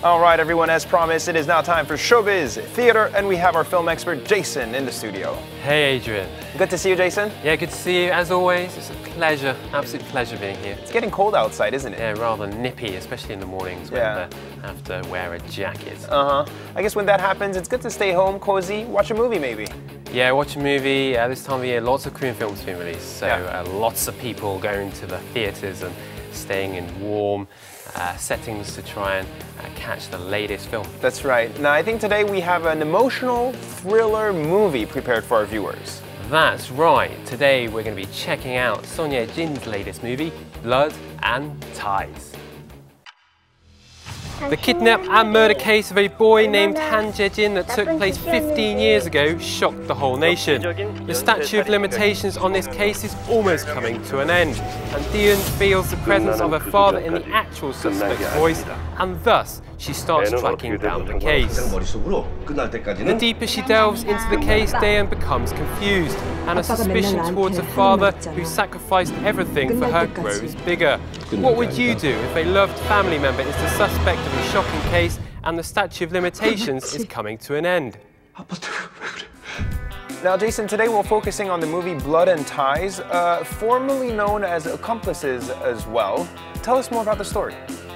All right, everyone, as promised, it is now time for Showbiz Theater, and we have our film expert, Jason, in the studio. Hey, Adrian. Good to see you, Jason. Yeah, good to see you, as always. It's a pleasure, absolute pleasure being here. It's getting cold outside, isn't it? Yeah, rather nippy, especially in the mornings when I have to wear a jacket. I guess when that happens, it's good to stay home, cozy, watch a movie maybe. Yeah, watch a movie. This time of year, lots of Korean films being released, so lots of people going to the theatres and staying in warm settings to try and catch the latest film. That's right. Now, I think today we have an emotional thriller movie prepared for our viewers. That's right. Today we're going to be checking out Son Ye-jin's latest movie, Blood and Ties. The kidnap and murder case of a boy named Han Jae-jin that took place 15 years ago shocked the whole nation. The statute of limitations on this case is almost coming to an end, and Dion feels the presence of her father in the actual suspect's voice, and thus she starts tracking down the case. The deeper she delves into the case, Daeun becomes confused, and her suspicion towards her father, who sacrificed everything for her, grows bigger. What would you do if a loved family member is the suspect of a shocking case and the statute of limitations is coming to an end? Now, Jason, today we're focusing on the movie Blood and Ties, formerly known as Accomplices as well. Tell us more about the story.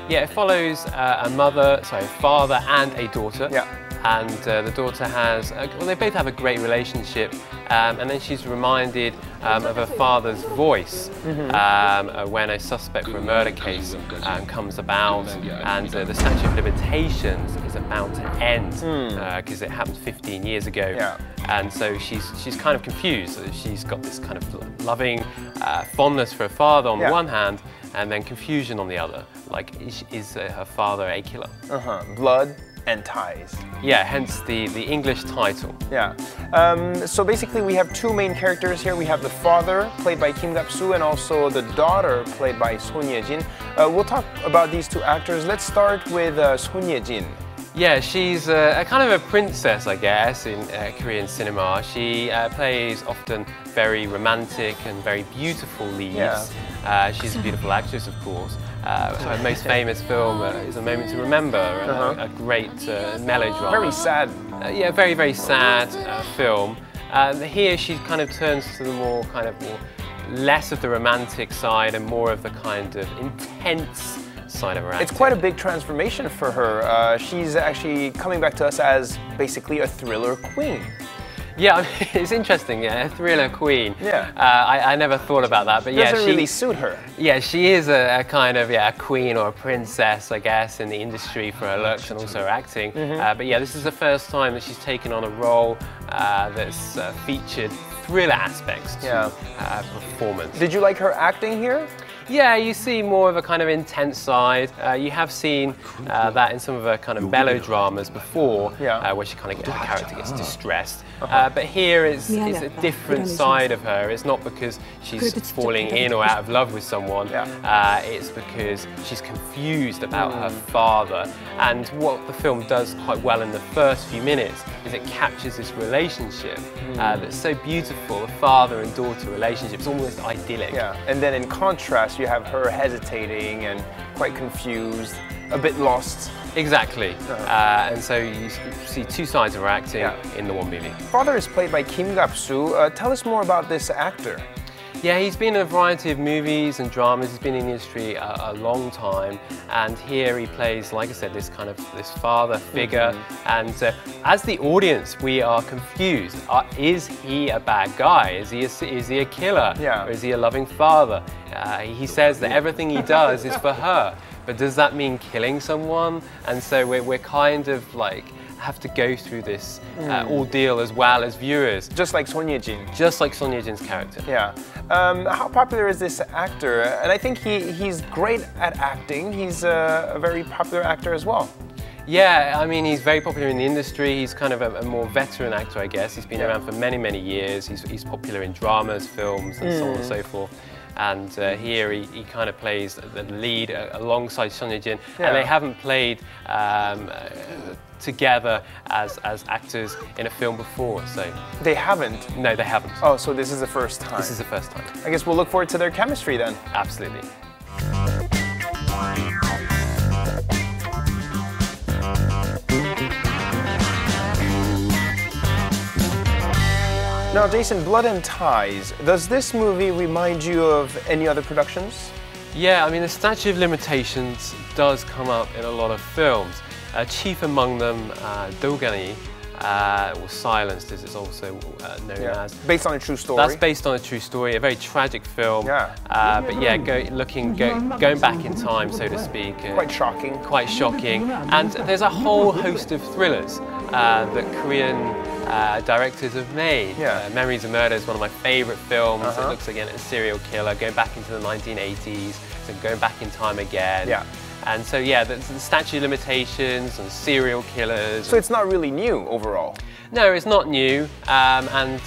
Yeah, it follows a father and a daughter. Yeah. And the daughter has, well, they both have a great relationship, and then she's reminded of her father's voice when a suspect for a murder case comes about, and the statute of limitations is about to end because it happened 15 years ago. Yeah. And so she's kind of confused. She's got this kind of loving fondness for her father on the one hand, and then confusion on the other. Like, is her father a killer? Blood and Ties. Yeah, hence the English title. Yeah. So basically we have two main characters here. We have the father, played by Kim Gap-soo, and also the daughter, played by Son Ye-jin. We'll talk about these two actors. Let's start with Son Ye-jin. Yeah, she's a kind of a princess, I guess, in Korean cinema. She plays often very romantic and very beautiful leads. Yeah. She's a beautiful actress, of course. Her most famous film is A Moment to Remember, a great melodrama. Very sad. Yeah, very, very sad film. Here she kind of turns to the more less of the romantic side and more of the kind of intense side of her acting. It's quite a big transformation for her. She's actually coming back to us as basically a thriller queen. Yeah, I mean, it's interesting, yeah, a thriller queen. Yeah. I never thought about that, but yeah, doesn't really suit her. Yeah, she is a kind of a queen or a princess, I guess, in the industry for her looks and also her acting. But yeah, this is the first time that she's taken on a role that's featured thriller aspects to her performance. Did you like her acting here? Yeah, you see more of a kind of intense side. You have seen that in some of her kind of melodramas before, where she kind of her character gets distressed. But here it's a different side of her. It's not because she's falling in or out of love with someone. It's because she's confused about her father. And what the film does quite well in the first few minutes is it captures this relationship that's so beautiful, a father and daughter relationship. It's almost idyllic. Yeah, and then in contrast, you have her hesitating and quite confused, a bit lost. Exactly. And so you see two sides of her acting in the one movie. Father is played by Kim Gap-soo. Tell us more about this actor. Yeah, he's been in a variety of movies and dramas. He's been in the industry a long time, and here he plays, like I said, this father figure. And as the audience, we are confused. Is he a bad guy? Is he a killer? Or is he a loving father? He says that everything he does is for her, but does that mean killing someone? And so we're kind of like have to go through this ordeal as well as viewers. Just like Son Ye-jin. Just like Son Ye-jin's character. Yeah. How popular is this actor? And I think he's great at acting. He's a very popular actor as well. Yeah, I mean, he's very popular in the industry. He's kind of a more veteran actor, I guess. He's been around for many, many years. He's popular in dramas, films, and so on and so forth. And here he kind of plays the lead alongside Son Ye-jin, and they haven't played together as actors in a film before, so... They haven't? No, they haven't. Oh, so this is the first time? This is the first time. I guess we'll look forward to their chemistry then. Absolutely. Now, Jason, Blood and Ties, does this movie remind you of any other productions? Yeah, I mean, the statute of limitations does come up in a lot of films. Chief among them, Dogani, or Silenced as it's also known as. Based on a true story? That's based on a true story, a very tragic film. Yeah. But yeah, going back in time, so to speak. Quite shocking. Quite shocking. And there's a whole host of thrillers that Korean directors have made. Yeah. Memories of Murder is one of my favourite films. It looks again at a serial killer, going back into the 1980s, so going back in time again. Yeah. And so yeah, the statute of limitations and serial killers. So it's not really new overall? No, it's not new, and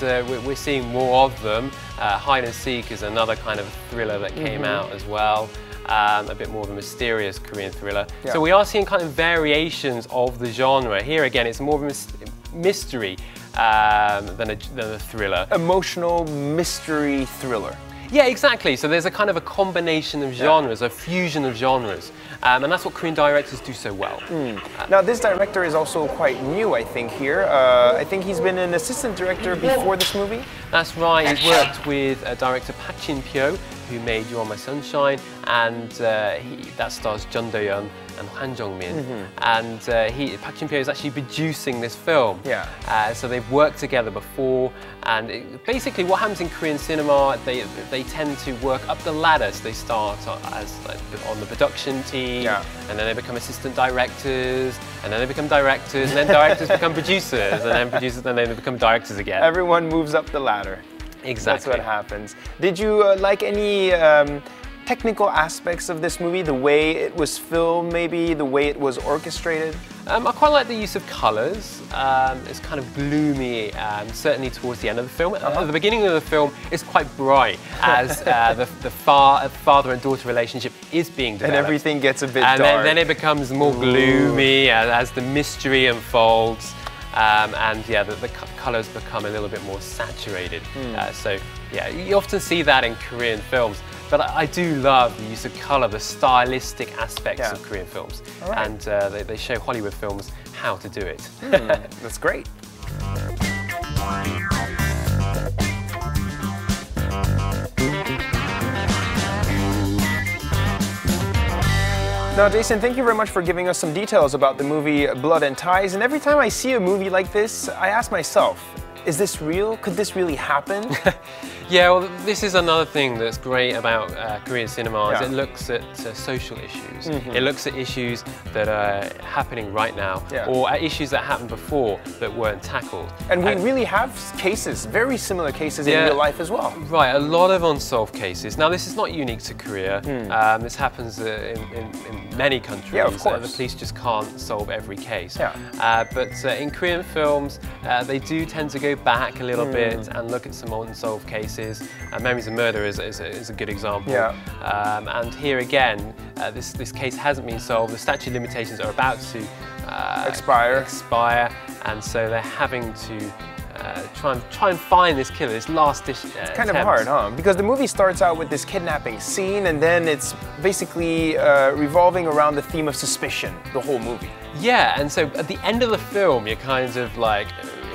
we're seeing more of them. Hide and Seek is another kind of thriller that came out as well. A bit more of a mysterious Korean thriller. Yeah. So we are seeing kind of variations of the genre. Here again, it's more of a mystery than a thriller. Emotional mystery thriller. Yeah, exactly. So there's a kind of a combination of genres, a fusion of genres. And that's what Korean directors do so well. Now, this director is also quite new, I think, here. I think he's been an assistant director before this movie? That's right. He's worked with director Park Jin-pyo, who made You Are My Sunshine, and that stars Jun Do-yeon and Han Jong-min. And Park Jin-pyo is actually producing this film. Yeah. So they've worked together before, and basically what happens in Korean cinema, they tend to work up the ladder. So they start as on the production team, and then they become assistant directors, and then they become directors, and then directors become producers, and then producers, and then they become directors again. Everyone moves up the ladder. Exactly. That's what happens. Did you like any technical aspects of this movie? The way it was filmed, maybe? The way it was orchestrated? I quite like the use of colours. It's kind of gloomy, certainly towards the end of the film. At the beginning of the film, it's quite bright as the father and daughter relationship is being developed. And everything gets a bit dark. And then it becomes more gloomy as the mystery unfolds. And yeah, the colours become a little bit more saturated. So yeah, you often see that in Korean films. But I do love the use of colour, the stylistic aspects of Korean films. And they show Hollywood films how to do it. That's great. Now, Jason, thank you very much for giving us some details about the movie Blood and Ties. And every time I see a movie like this, I ask myself, is this real? Could this really happen? Yeah, well, this is another thing that's great about Korean cinema. Is it looks at social issues. It looks at issues that are happening right now, or at issues that happened before that weren't tackled. And we really have cases, very similar cases in real life as well. Right, a lot of unsolved cases. Now, this is not unique to Korea. This happens in many countries. Yeah, of course. The police just can't solve every case. But in Korean films, they do tend to go back a little bit and look at some unsolved cases. Memories of Murder is a good example. And here again, this case hasn't been solved. The statute of limitations are about to expire, and so they're having to try and find this killer, this last dish. It's kind of hard, huh? Because the movie starts out with this kidnapping scene, and then it's basically revolving around the theme of suspicion, the whole movie. Yeah, and so at the end of the film, you're kind of like,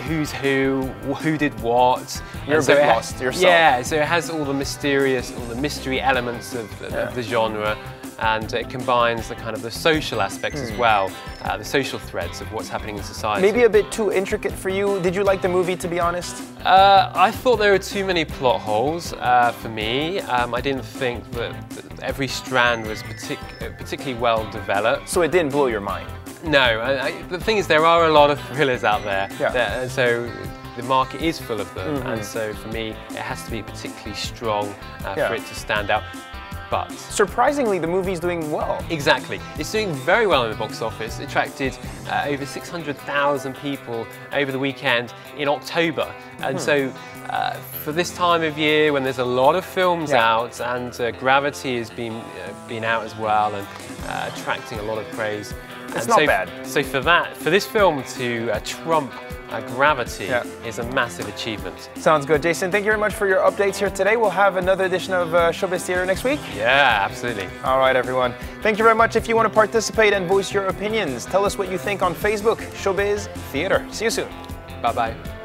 who's who did what. You're a bit lost yourself. Yeah, so it has all the mystery elements of the genre, and it combines the kind of the social aspects as well, the social threads of what's happening in society. Maybe a bit too intricate for you. Did you like the movie, to be honest? I thought there were too many plot holes for me. I didn't think that every strand was particularly well developed. So it didn't blow your mind? No, the thing is, there are a lot of thrillers out there, and so the market is full of them, and so for me, it has to be particularly strong for it to stand out. But surprisingly, the movie's doing well. Exactly. It's doing very well in the box office. It attracted over 600,000 people over the weekend in October. And so for this time of year, when there's a lot of films out, and Gravity has been out as well, and attracting a lot of praise. It's not bad. So for this film to trump Gravity is a massive achievement. Sounds good. Jason, thank you very much for your updates here today. We'll have another edition of Showbiz Theater next week. Yeah, absolutely. All right, everyone. Thank you very much. If you want to participate and voice your opinions, tell us what you think on Facebook, Showbiz Theater. See you soon. Bye-bye.